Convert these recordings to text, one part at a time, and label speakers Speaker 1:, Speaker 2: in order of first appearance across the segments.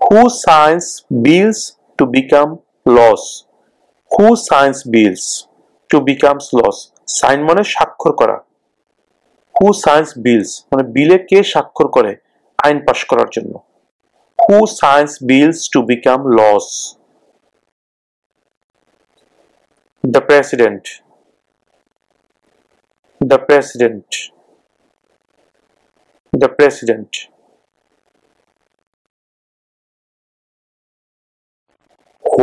Speaker 1: Who signs bills to become laws? Who signs bills to become laws? Sign মানে স্বাক্ষর করা। Who signs bills মানে বিলে কে স্বাক্ষর করে আইন পাশ করার জন্য? Who signs bills to become laws? The president. The president. The president.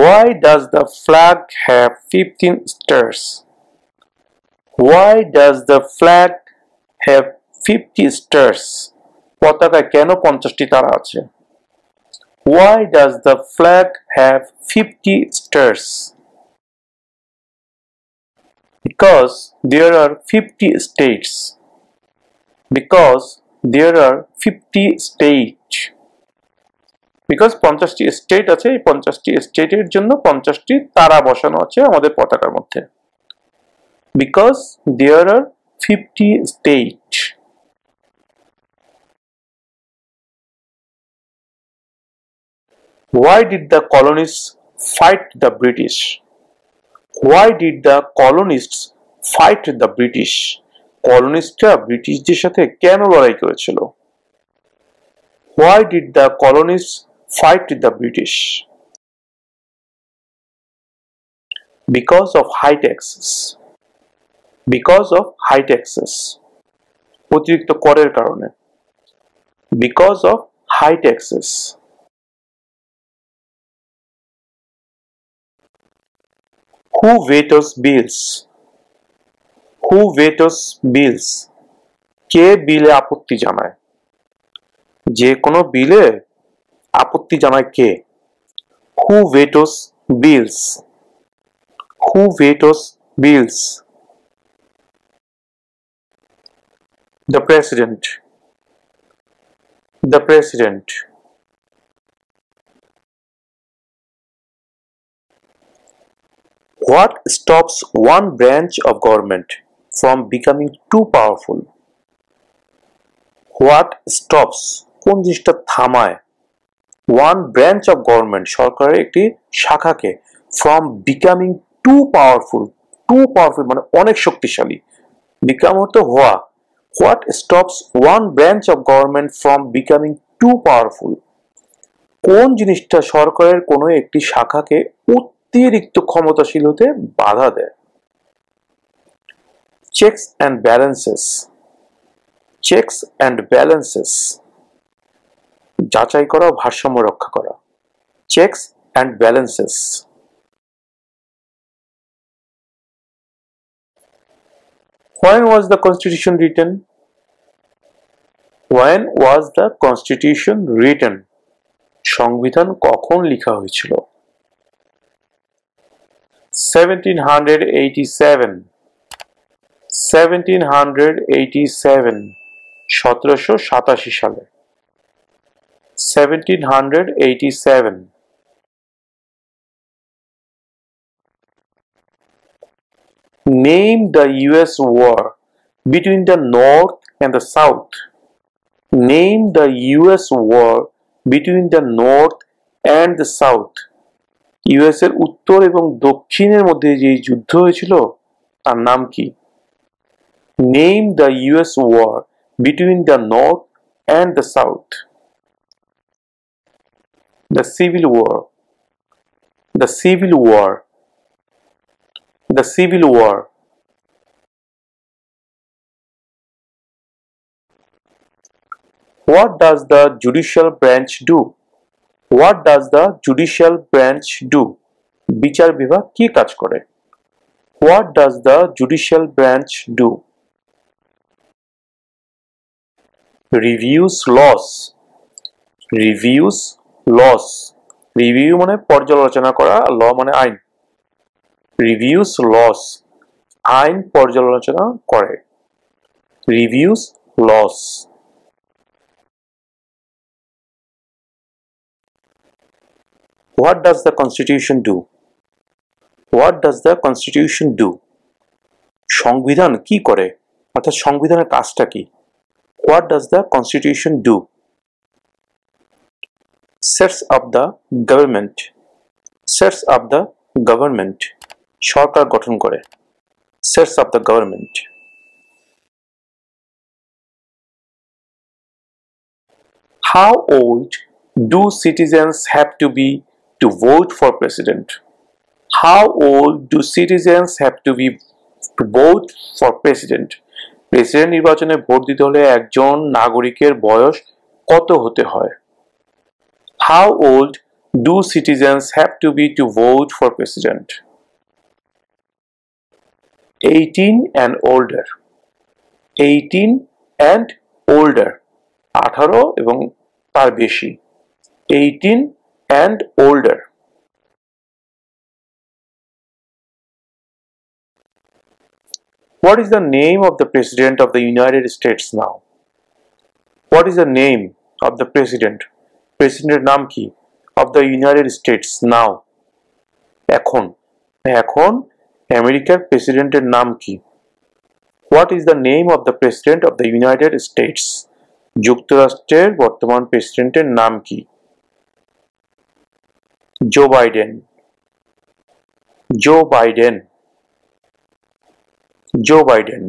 Speaker 1: Why does the flag have 15 stars? Why does the flag have 50 stars? পতাকায় কেন 50টি তারা আছে? Why does the flag have 50 stars? Because there are 50 states. Because there are 50 states. Because 50টি state আছে, এই 50টি স্টেটের জন্য 50টি তারা বসানো আছে আমাদের পতাকার মধ্যে। Because there are 50 states. Why did the colonists fight the British? Why did the colonists fight the British? কলোনিস্টরা ব্রিটিশদের সাথে কেন লড়াই করেছিল? Why did the colonists fight the British? Because of high taxes. Because of high taxes. অতিরিক্ত করের কারণে। Because of high taxes. Who vetoes bills? Who vetoes bills? কে বিলে আপত্তি জানায়? যে কোনো বিলে আপত্তি জানায় কে? Who vetoes bills? Who vetoes bills? The president. The president. What stops one branch of government from becoming too powerful? What stops কোন জিনিসটা থামায় one branch of government সরকারের একটি শাখাকে from becoming too powerful মানে অনেক শক্তিশালী become অর্থ হওয়া what stops one branch of government from becoming too powerful কোন জিনিসটা সরকারের কোনো একটি শাখাকে অতিরিক্ত ক্ষমতাশীল হতে বাধা দেয় checks and balances checks and balances যাচাই করা ভারসাম্য রক্ষা করা checks and balances when was the constitution written when was the constitution written সংবিধান কখন লেখা হয়েছিল 1787 1787 সালে 1787 Name the US war between the North and the South. Name the US war between the North and the South. US এর উত্তর এবং দক্ষিণের মধ্যে যে যুদ্ধ হয়েছিল তার নাম কি? Name the US war between the North and the South. The Civil War. The Civil War. The Civil War. What does the judicial branch do? What does the judicial branch do? বিচার বিভাগ কি কাজ করে? What does the judicial branch do? Reviews laws. Reviews laws. Review মানে পর্যালোচনা করা, law মানে আইন। Reviews laws. আইন পর্যালোচনা করে। Reviews laws. What does the Constitution do? What does the Constitution do? সংবিধান কি করে? অর্থাৎ সংবিধানের কাজটা কি? What does the Constitution do? sets up the government, sets up the government, সরকার গঠন করে, sets up the government. How old do citizens have to be to vote for president? How old do citizens have to be to vote for president? President নির্বাচনে vote দিতে হলে একজন নাগরিকের বয়স কত হতে হয়? How old do citizens have to be to vote for president? 18 and older. 18 and older. 18 এবং তার বেশি. 18 and older. What is the name of the President of the United States now? What is the name of the President? President নাম কি? Of the United States now. এখন আমেরিকার প্রেসিডেন্টের নাম কি? What is the name of the President of the United States? যুক্তরাষ্ট্রের বর্তমান প্রেসিডেন্টের নাম কি? Joe Biden. Joe Biden. Joe Biden.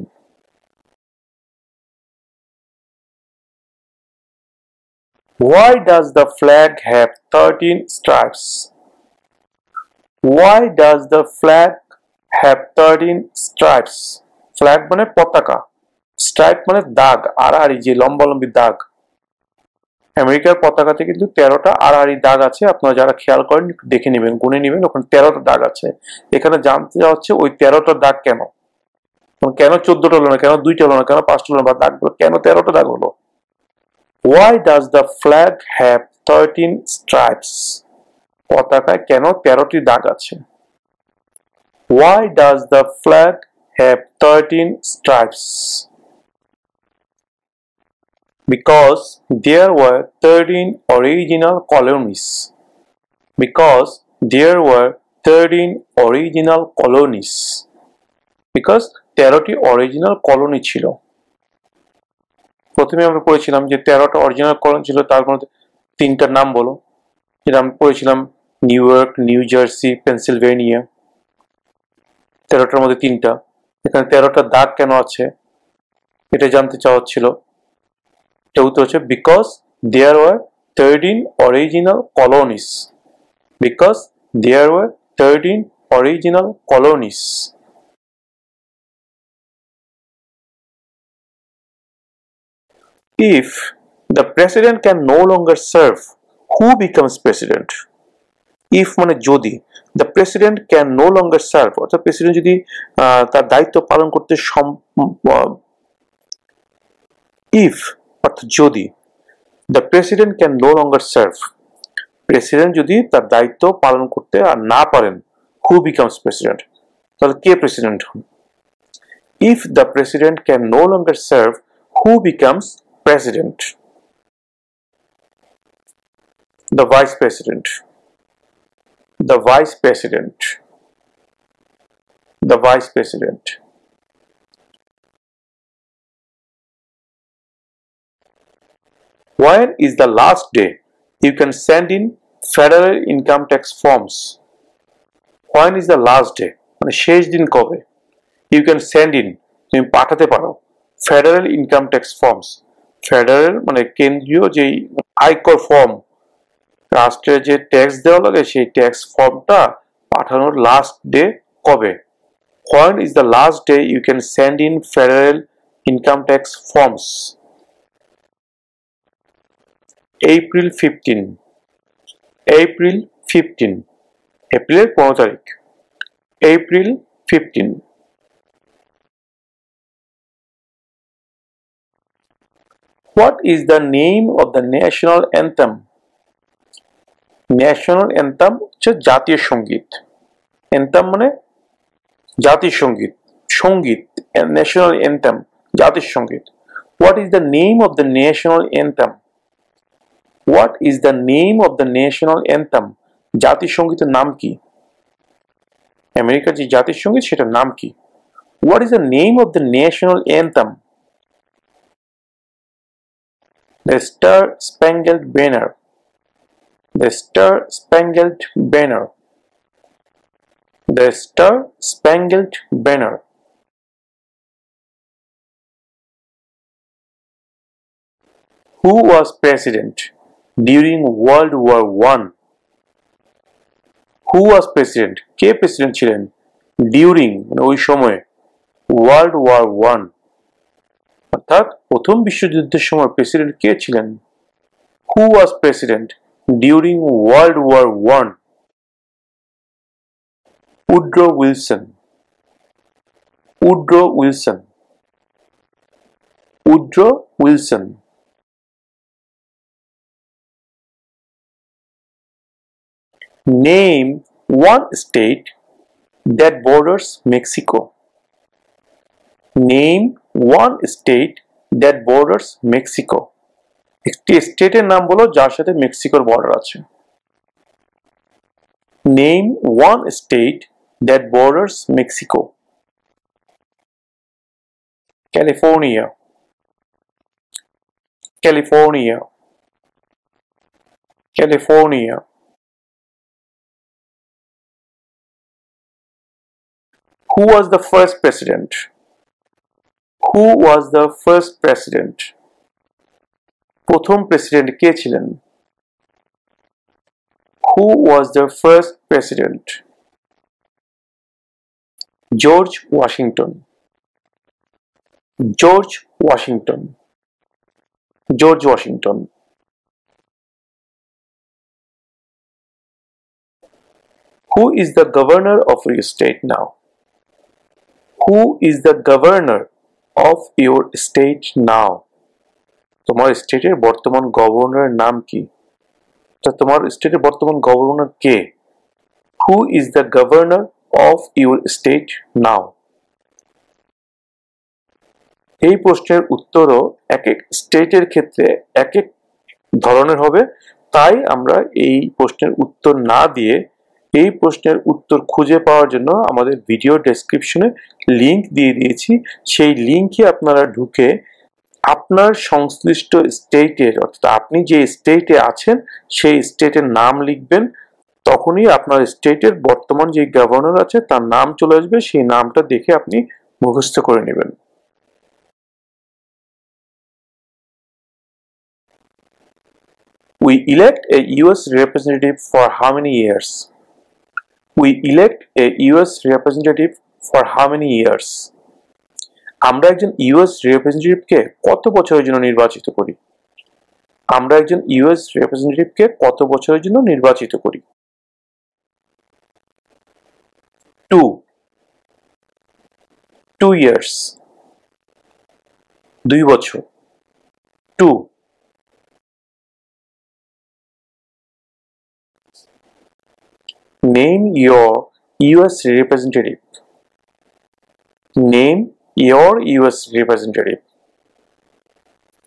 Speaker 1: Why does the flag have 13 stripes? Why does the flag have 13 stripes? Flag মানে পতাকা, স্ট্রাইপ মানে দাগ, আড়াআড়ি যে লম্বালম্বি দাগ। আমেরিকার পতাকাতে কিন্তু 13টা আড়াআড়ি দাগ আছে, আপনারা যারা খেয়াল করেন দেখে নেবেন, গুনে নেবেন, ওখানে 13টা দাগ আছে। এখানে জানতে চাওয়া হচ্ছে ওই 13টা দাগ কেন, কেন 14টা হলো না, কেন 2টা হলো না, কেন 5টা হলো না, বা দাগগুলো কেন 13টা দাগ হলো? Why does the flag have 13 stripes? পতাকায় কেন 13টি দাগ আছে? Why does the flag have 13 stripes? Because there were 13 original colonies. Because there were 13 original colonies. Because 13টি অরিজিনাল কলোনি ছিল। প্রথমে আমরা পড়েছিলাম যে 13টা অরিজিনাল কলোনি ছিল, তার মধ্যে 3টার নাম বলো, যেটা আমরা পড়েছিলাম New York, New Jersey, Pennsylvania. 13টার মধ্যে 3টা। এখানে 13টা দাগ কেন আছে এটা জানতে চাওয়া ছিল। এটা উত্তর হচ্ছে because there were 13 original colonies. Because there were 13 original colonies. If the president can no longer serve, who becomes president? If মানে যদি, the president can no longer serve, অর্থাৎ প্রেসিডেন্ট যদি তার দায়িত্ব পালন করতে if অর্থাৎ যদি, the president can no longer serve, president যদি তার দায়িত্ব পালন করতে আর না পারেন, who becomes president? তাহলে কে প্রেসিডেন্ট হন? If the president can no longer serve, who becomes president? The vice president. The vice president. The vice president. When is the last day you can send in federal income tax forms? When is the last day? মানে শেষ দিন কবে? You can send in, তুমি পাঠাতে পারো, federal income tax forms. Federal মানে কেন্দ্রীয় যে আয়কর ফর্ম, রাষ্ট্রের যে ট্যাক্স দেওয়া লাগে সেই ট্যাক্স ফর্মটা পাঠানোর লাস্ট ডে কবে? When is the last day you can send in federal income tax forms? April 15. April 15. এপ্রিলের 15 তারিখ। April 15. What is the name of the national anthem? National anthem হচ্ছে জাতীয় সঙ্গীত। অ্যান্থাম মানে জাতীয় সঙ্গীত, সঙ্গীত, ন্যাশনাল অ্যান্থাম জাতীয় সঙ্গীত। What is the name of the national anthem? What is the name of the national anthem? জাতীয় সঙ্গীতের নাম কি? আমেরিকার যে জাতীয় সঙ্গীত সেটার নাম কি? What is the name of the national anthem? The Star Spangled Banner. The Star-Spangled Banner. The Star-Spangled Banner. Who was president during World War I? Who was president? K president ছিলেন during মানে ওই সময়ে World War I? অর্থাৎ প্রথম বিশ্বযুদ্ধের সময় president কে ছিলেন? Who was president during World War I? Woodrow Wilson. Woodrow Wilson. Woodrow Wilson. Name one state that borders Mexico. Name one state that borders Mexico. একটি স্টেটের নাম বলো যার সাথে মেক্সিকোর বর্ডার আছে। Name one state that borders Mexico. California. California. California. Who was the first president? Who was the first president? প্রথম president কে ছিলেন? Who was the first president? George Washington. George Washington. George Washington. Who is the governor of your state now? Who is the governor of your state now? তোমার স্টেটের বর্তমান গভর্নরের নাম কি? তা তোমার স্টেটের বর্তমান governor K? Who is the governor of your state now? এই প্রশ্নের উত্তরও এক এক স্টেটের ক্ষেত্রে এক এক ধরনের হবে, তাই আমরা এই প্রশ্নের উত্তর না দিয়ে এই প্রশ্নের উত্তর খুঁজে পাওয়ার জন্য আমাদের ভিডিও ডেসক্রিপশনে লিংক দিয়ে দিয়েছি। সেই লিংকে আপনারা ঢুকে আপনার সংশ্লিষ্ট স্টেটের অর্থাৎ আপনি যে স্টেটে আছেন সেই স্টেটের নাম লিখবেন, তখনই আপনার স্টেটের বর্তমান যে গভর্নর আছে তার নাম চলে আসবে, সেই নামটা দেখে আপনি মুখস্থ করে নেবেন। We elect a US representative for how many years? We elect a US representative for how many years? আমরা একজন ইউএস রিপ্রেজেন্টেটিভকে কত বছরের জন্য নির্বাচিত করি? আমরা একজন ইউএস রিপ্রেজেন্টেটিভকে কত বছরের জন্য নির্বাচিত করি? 2 years. 2 বছর। 2. Name your US representative. Name your US representative.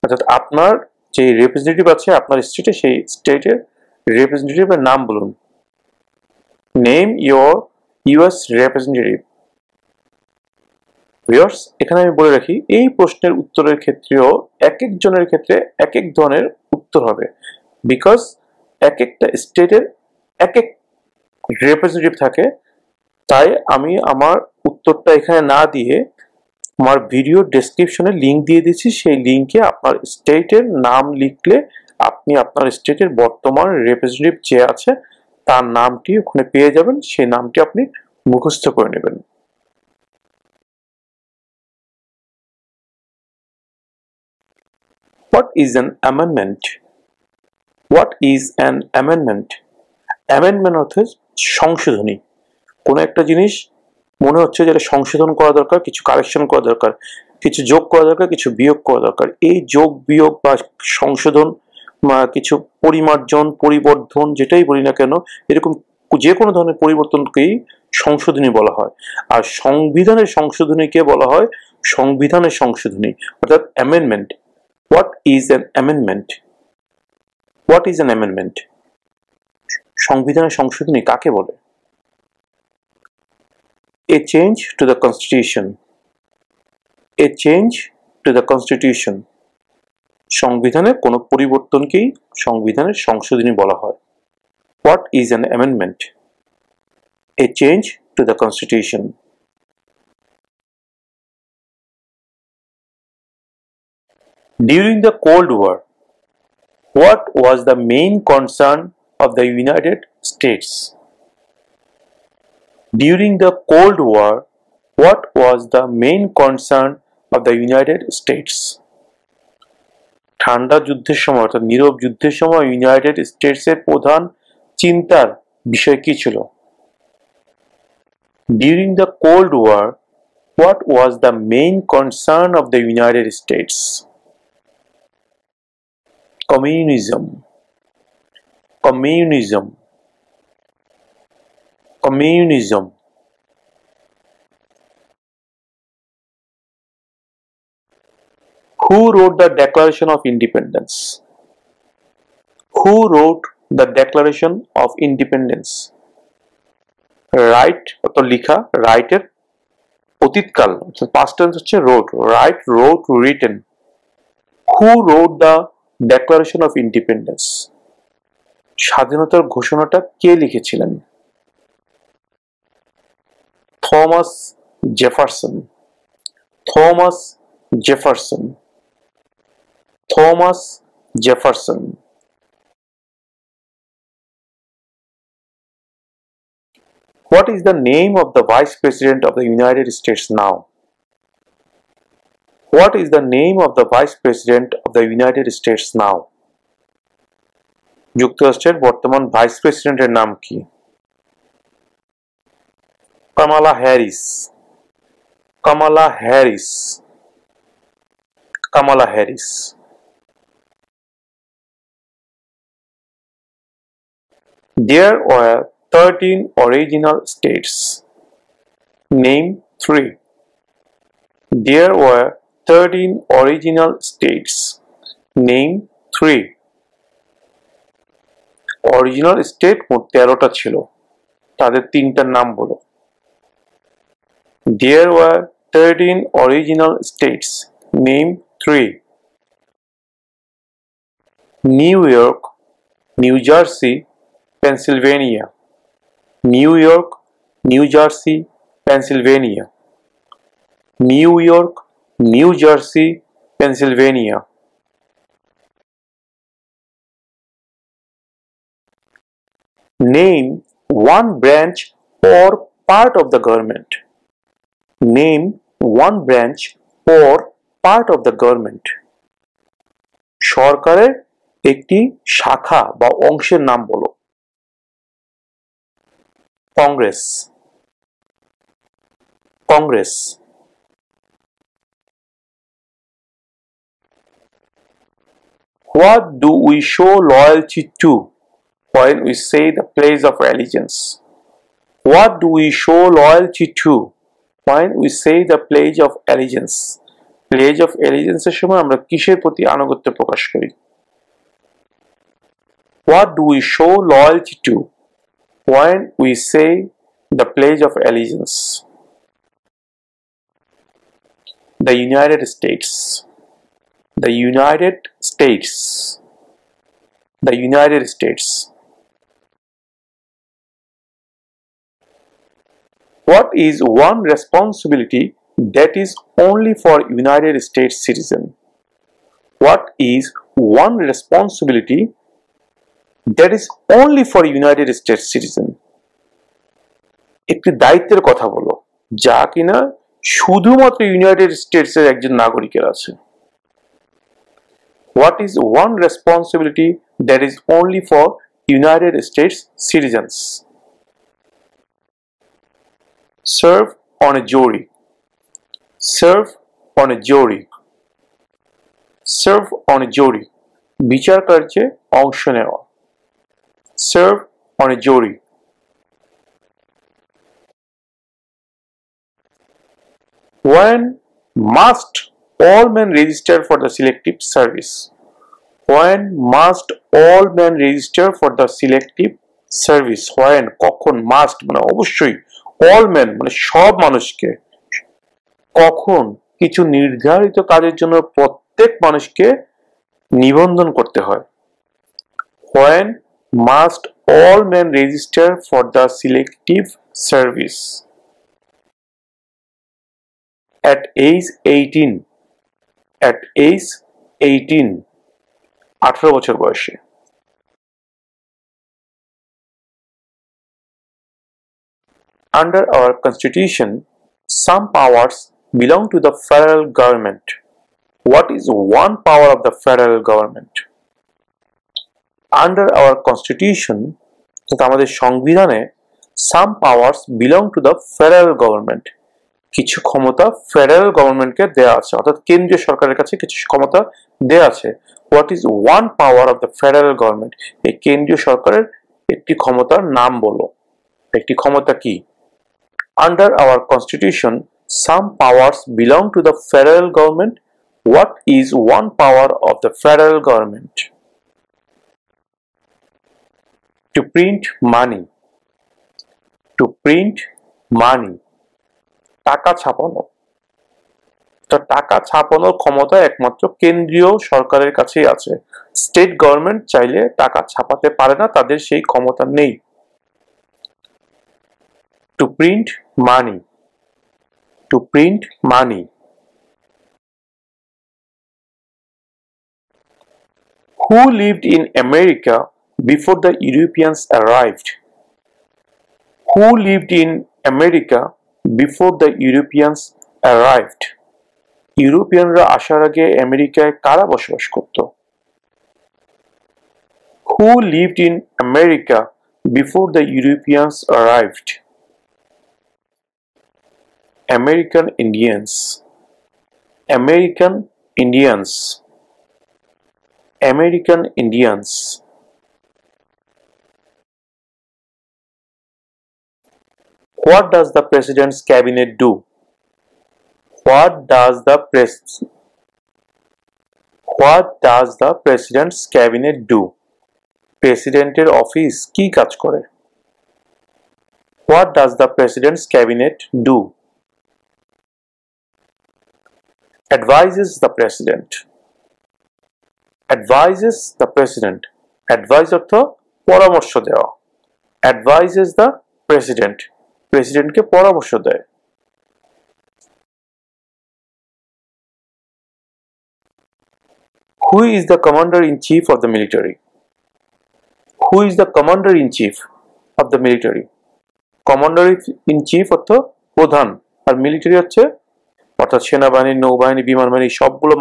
Speaker 1: অর্থাৎ আপনার যে রিপ্রেজেন্টেটিভ আছে আপনার স্টেটে, সেই স্টেটের রিপ্রেজেন্টেটিভের নাম বলুন। Name your US representative. Viewers, এখানে আমি বলে রাখি এই প্রশ্নের উত্তরের ক্ষেত্রেও এক একজনের ক্ষেত্রে এক এক ধরনের উত্তর হবে, বিকজ এক একটা স্টেটের এক এক রিপ্রেজেন্টেটিভ থাকে। তাই আমি আমার উত্তরটা এখানে না দিয়ে আমার ভিডিও ডেসক্রিপশনে লিংক দিয়ে দিচ্ছি, সেই লিংকে আপনার স্টেটের নাম লিখলে আপনি আপনার স্টেটের বর্তমান রিপ্রেজেন্টেটিভ যে আছে তার নামটি ওখানে পেয়ে যাবেন, সেই নামটি আপনি মুখস্থ করে নেবেন। What is an amendment? What is an amendment? Amendment অর্থে সংশোধনী। কোনো একটা জিনিস মনে হচ্ছে যেটা সংশোধন করা দরকার, কিছু কারেকশন করা দরকার, কিছু যোগ করা দরকার, কিছু বিয়োগ করা দরকার। এই যোগ বিয়োগ বা সংশোধন বা কিছু পরিমার্জন পরিবর্ধন যেটাই বলি না কেন, এরকম যে কোনো ধরনের পরিবর্তনকেই সংশোধনী বলা হয়। আর সংবিধানের সংশোধনীকে বলা হয় সংবিধানের সংশোধনী, অর্থাৎ amendment. What is an amendment? What is an amendment? সংবিধানের সংশোধনী কাকে বলে? A change to the constitution. A change to the constitution. সংবিধানের কোনো পরিবর্তনকেই সংবিধানের সংশোধনী বলা হয়। What is an amendment? A change to the constitution. During the Cold War, what was the main concern of the United States? During the Cold War, what was the main concern of the United States? ঠান্ডা যুদ্ধের সময় অর্থাৎ নীরব যুদ্ধের সময় United স্টেটসের প্রধান চিন্তার বিষয় কি ছিল? During the Cold War, what was the main concern of the United States? Communism. Communism. Communism. Who wrote the Declaration of Independence? Who wrote the Declaration of Independence? Write অর্থাৎ লিখা, write এর অতীতকাল past tense হচ্ছে wrote, write, wrote, written. Who wrote the Declaration of Independence? স্বাধীনতার ঘোষণাটা কে লিখেছিলেন? Thomas Jefferson. Thomas Jefferson. Thomas Jefferson. What is the name of the Vice President of the United States now? What is the name of the Vice President of the United States now? যুক্তরাষ্ট্রের বর্তমান vice প্রেসিডেন্টের নাম কি? Kamala Harris. Kamala Harris. Kamala Harris. There were 13 original states. Name 3. There were 13 original states. Name 3. Original state মোট 13টা ছিল, তাদের তিনটার নাম বলো। There were 13 original states. Name 3. New York, New Jersey, Pennsylvania. New York, New Jersey, Pennsylvania. New York, New Jersey, Pennsylvania. Name one branch or part of the government. Name one branch or part of the government. সরকারের একটি শাখা বা অংশের নাম বলো। Congress. Congress. What do we show loyalty to when we say the pledge of allegiance? What do we show loyalty to when we say the pledge of allegiance? Pledge of allegiance এর সময় আমরা কিসের প্রতি আনুগত্য প্রকাশ করি? What do we show loyalty to when we say the pledge of allegiance? The United States. The United States. The United States. What is one responsibility that is only for United States citizen? What is one responsibility that is only for United States citizen? একটি দায়িত্বের কথা বলো যা কিনা শুধুমাত্র United স্টেটসের একজন নাগরিকের আছে। What is one responsibility that is only for United States citizens? Serve on a jury. Serve on a jury. Serve on a jury. বিচার কার্যে অংশ নেওয়া। Serve on a jury. When must all men register for the selective service? When must all men register for the selective service? When কখন must মানে অবশ্যই, all men মানে সব মানুষকে, কখন কিছু নির্ধারিত কাজের জন্য প্রত্যেক মানুষকে নিবন্ধন করতে হয়। When must all men register for the selective service at age 18 at age 18 18 বছর বয়সে Under our constitution, some powers belong to the federal government. What is one power of the federal government? Under our constitution, আমাদের সংবিধানে some powers belong to the federal government. কিছু ক্ষমতা federal গভর্নমেন্টকে দেয়া আছে অর্থাৎ কেন্দ্রীয় সরকারের কাছে কিছু ক্ষমতা দেয়া আছে what is one power of the federal government এই কেন্দ্রীয় সরকারের একটি ক্ষমতার নাম বলো একটি ক্ষমতা কি under our constitution some powers belong to the federal government what is one power of the federal government to print money to print money টাকা ছাপানো তো টাকা ছাপানোর ক্ষমতা একমাত্র কেন্দ্রীয় সরকারের কাছেই আছে স্টেট গভর্নমেন্ট চাইলে টাকা ছাপাতে পারে না তাদের সেই ক্ষমতা নেই to print money to print money Who lived in America before the Europeans arrived? Who lived in America before the Europeans arrived? ইউরোপিয়ানরা আসার আগে আমেরিকায় কারা বসবাস করত? Who lived in America before the Europeans arrived? American Indians. American Indians. American Indians. What does the president's cabinet do? What does the president's cabinet do? প্রেসিডেন্টের office কি কাজ করে? What does the president's cabinet do? Advises the president. Advises the president. Advise অর্থ পরামর্শ দেওয়া. Advises the president. প্রেসিডেন্টকে পরামর্শ দেয় Who is the commander-in-chief of the military? Who is the commander-in-chief of the military? Commander-in-chief অর্থ প্রধান আর military হচ্ছে অর্থাৎ সেনাবাহিনী নৌবাহিনী বিমান বাহিনী সবগুলো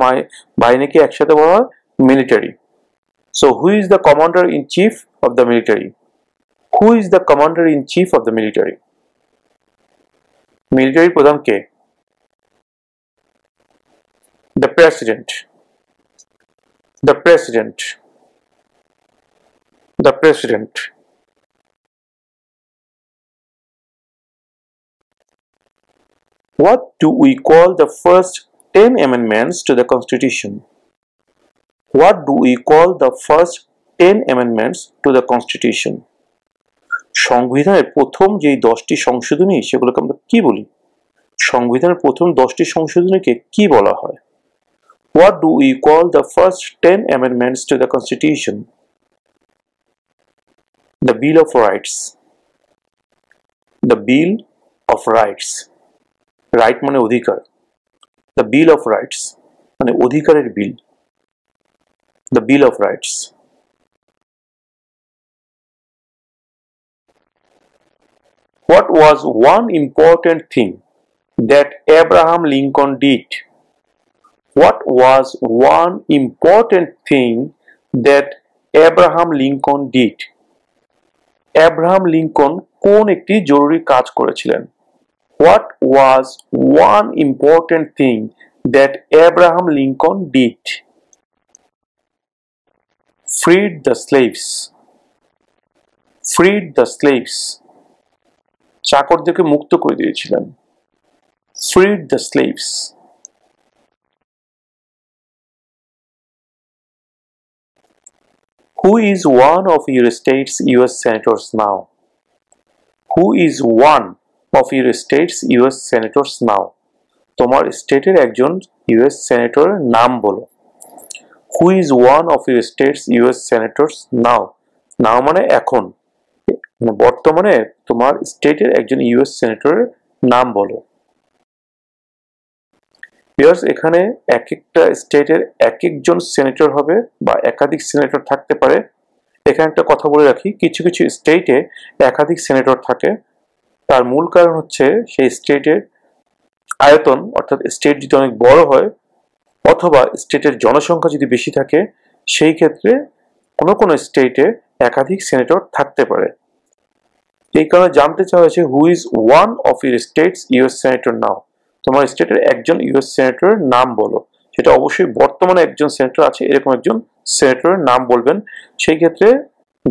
Speaker 1: বাহিনীকে একসাথে বলা হয় military So who is the commander-in-chief of the military? Who is the commander-in-chief of the military? Military প্রধান কে? The president. The president. The president. What do we call the first 10 amendments to the Constitution? What do we call the first 10 amendments to the Constitution? সংবিধানের প্রথম যে 10টি সংশোধনী সেগুলোকে আমরা কি বলি? সংবিধানের প্রথম 10টি সংশোধনীকে কি বলা হয়? What do we call the first 10 amendments to the Constitution? The Bill of Rights. The Bill of Rights. Right মানে অধিকার. The Bill of Rights মানে অধিকারের বিল. The Bill of Rights. What was one important thing that Abraham Lincoln did? What was one important thing that Abraham Lincoln did? Abraham Lincoln কোন একটি জরুরি কাজ করেছিলেন? What was one important thing that Abraham Lincoln did? Freed the slaves. Freed the slaves. চাকরদেরকে মুক্ত করে দিয়েছিলেন. Freed the slaves. Who is one of your state's US senators now? Who is one of your state's US senators now? তোমার স্টেটের একজন US সেনেটরের নাম বলো. Who is one of your state's US senators now? Now মানে এখন. মানে বর্তমানে তোমার স্টেটের একজন ইউএস সেনেটরের নাম বলো। ভিউয়ার্স, এখানে এক একটা স্টেটের এক একজন সেনেটর হবে বা একাধিক সেনেটর থাকতে পারে। এখানে একটা কথা বলে রাখি, কিছু কিছু স্টেটে একাধিক সেনেটর থাকে। তার মূল কারণ হচ্ছে সেই স্টেটের আয়তন, অর্থাৎ স্টেট যদি অনেক বড় হয় অথবা স্টেটের জনসংখ্যা যদি বেশি থাকে, সেই ক্ষেত্রে কোনো কোনো স্টেটে একাধিক সেনেটর থাকতে পারে। এই কারণে জানতে চাওয়া হয়েছে who is one of your states US senator now. তোমার স্টেটের একজন ইউএস সেনেটরের নাম বলো। সেটা অবশ্যই বর্তমানে একজন সেনেটর আছে এরকম একজন সেনেটরের নাম বলবেন। সেই ক্ষেত্রে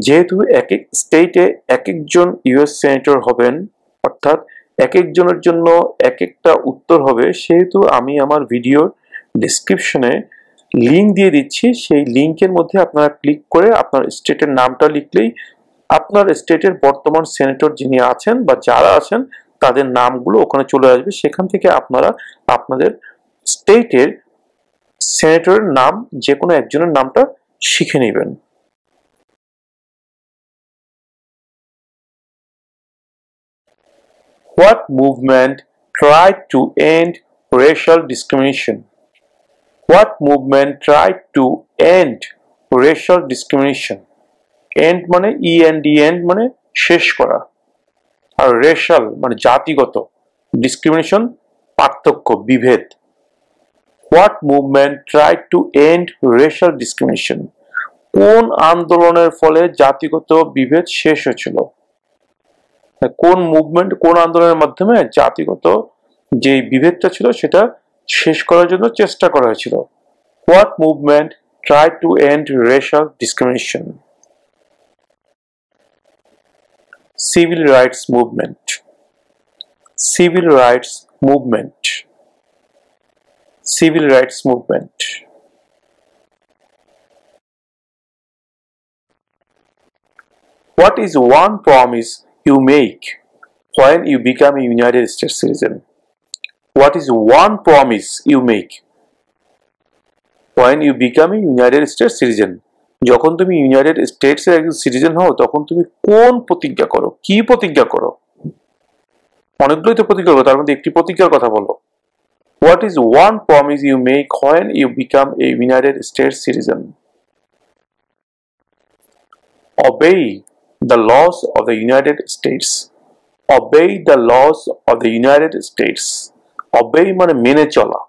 Speaker 1: যেহেতু এক এক স্টেটে এক একজন ইউএস সেনেটর হবেন, অর্থাৎ এক একজনের জন্য এক একটা উত্তর হবে, সেহেতু আমি আমার ভিডিও ডিসক্রিপশনে লিঙ্ক দিয়ে দিচ্ছি। সেই লিঙ্কের মধ্যে আপনারা ক্লিক করে আপনার স্টেটের নামটা লিখলেই আপনার স্টেটের বর্তমান সেনেটর যিনি আছেন বা যারা আছেন তাদের নামগুলো ওখানে চলে আসবে। সেখান থেকে আপনারা আপনাদের স্টেটের সেনেটরের নাম যে কোনো একজনের নামটা শিখে নেবেন। What movement tried to end racial discrimination? What movement tried to end racial discrimination? End মানে end মানে শেষ করা, আর রেশাল মানে জাতিগত, ডিসক্রিমিনেশন পার্থক্য, বিভেদ। What movement tried to end racial discrimination? কোন আন্দোলনের ফলে জাতিগত বিভেদ শেষ হয়েছিল? কোন মুভমেন্ট, কোন আন্দোলনের মাধ্যমে জাতিগত যে বিভেদটা ছিল সেটা শেষ করার জন্য চেষ্টা করা হয়েছিল? What movement tried to end racial discrimination? Civil rights movement. Civil rights movement. Civil rights movement. What is one promise you make when you become a United States citizen? What is one promise you make when you become a United States citizen? যখন তুমি United স্টেটসের একজন citizen হও তখন তুমি কোন প্রতিজ্ঞা করো, কি প্রতিজ্ঞা করো? অনেকগুলোই তো প্রতিজ্ঞা করো, তার মধ্যে একটি প্রতিজ্ঞার কথা বলো। What is one promise you make when you become a United States citizen? Obey the laws of the United States. Obey the laws of the United States. Obey মানে মেনে চলা।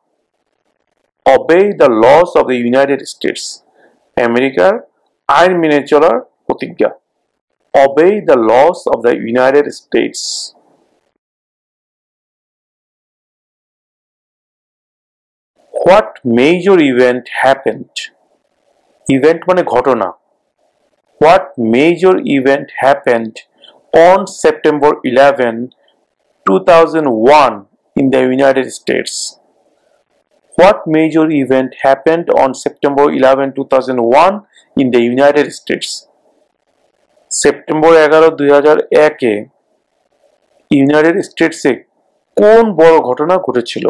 Speaker 1: Obey the laws of the United States. আমেরিকার আইন মেনে চলার প্রতিজ্ঞা। Obey the laws of the United States. What major event happened? Event মানে ঘটনা। What major event happened on September 11, 2001 in the United States? What major event happened on September 11, 2001 in the United States? September 11, 2001 United স্টেটসে কোন বড় ঘটনা ঘটেছিল?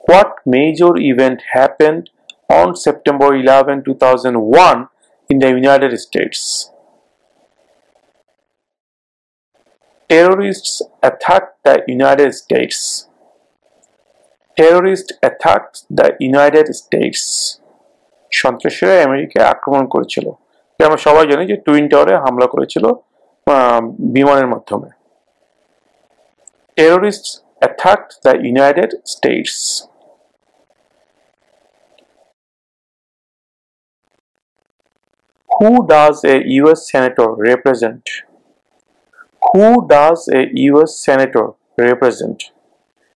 Speaker 1: What major event happened on September 11, 2001 in the United States? Terrorists attacked the United States. Terrorists attacked the United States. সন্ত্রাসীরা আমেরিকায় আক্রমণ করেছিল। আমরা সবাই জানি যে টুইন টাওয়ারে হামলা করেছিল বিমানের মাধ্যমে। Terrorists attacked the United States. Who does a US senator represent? Who does a US senator represent?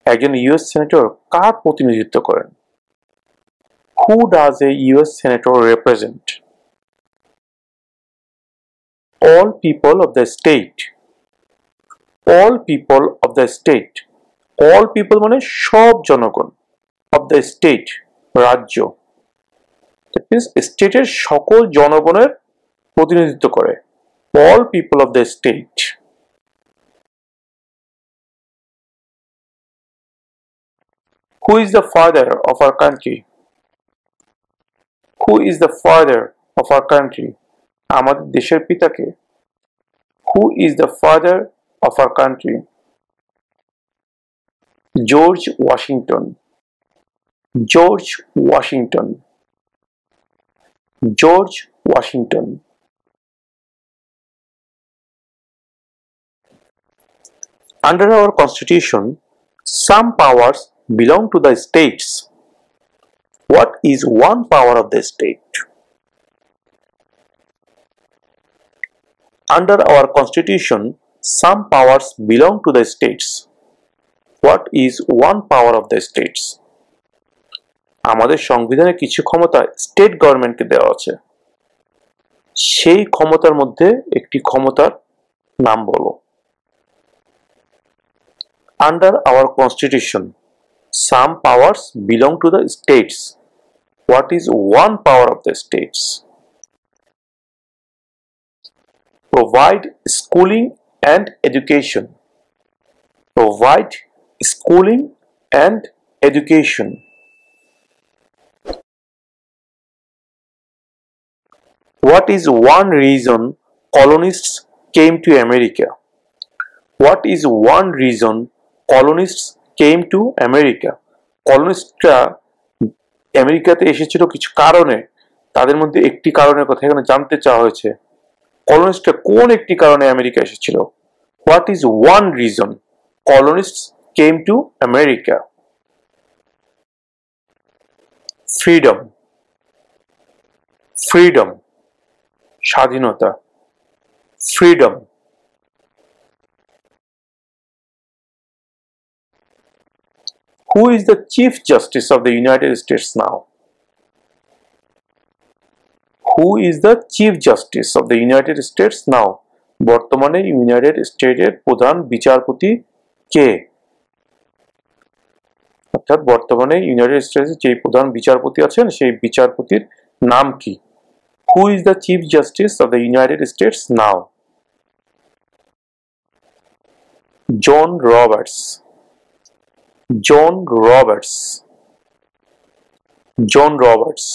Speaker 1: একজন ইউএস সেনেটর কার প্রতিনিধিত্ব করেন? Who does a US senator represent? All people of the state. All people of the state. All people মানে সব জনগণ, of the state রাজ্য, that means স্টেটের সকল জনগণের প্রতিনিধিত্ব করে। All people of the state. Who is the father of our country? Who is the father of our country? আমাদের দেশের পিতাকে? Who is the father of our country? George Washington. George Washington. George Washington. Under our constitution, some powers belong to the states. What is one power of the state? Under our constitution, some powers belong to the states. What is one power of the states? আমাদের সংবিধানে কিছু ক্ষমতা state গভর্নমেন্টকে দেওয়া আছে, সেই ক্ষমতার মধ্যে একটি ক্ষমতার নাম বলো। Under our constitution, some powers belong to the states. What is one power of the states? Provide schooling and education. Provide schooling and education. What is one reason colonists came to America? What is one reason colonists came to America? কলোনিস্টরা আমেরিকাতে এসেছিল কিছু কারণে, তাদের মধ্যে একটি কারণের কথা এখানে জানতে চাওয়া হয়েছে। কলোনিস্টরা কোন একটি কারণে আমেরিকা এসেছিল? What is one reason colonists came to America? Freedom. Freedom. স্বাধীনতা। Freedom. Who is the Chief Justice of the United States now? Who is the Chief Justice of the United States now? বর্তমানে United স্টেটের প্রধান বিচারপতি কে? অর্থাৎ বর্তমানে United স্টেটসের যে প্রধান বিচারপতি আছেন সেই বিচারপতির নাম কি? Who is the Chief Justice of the United States now? John Roberts. John Roberts. John Roberts.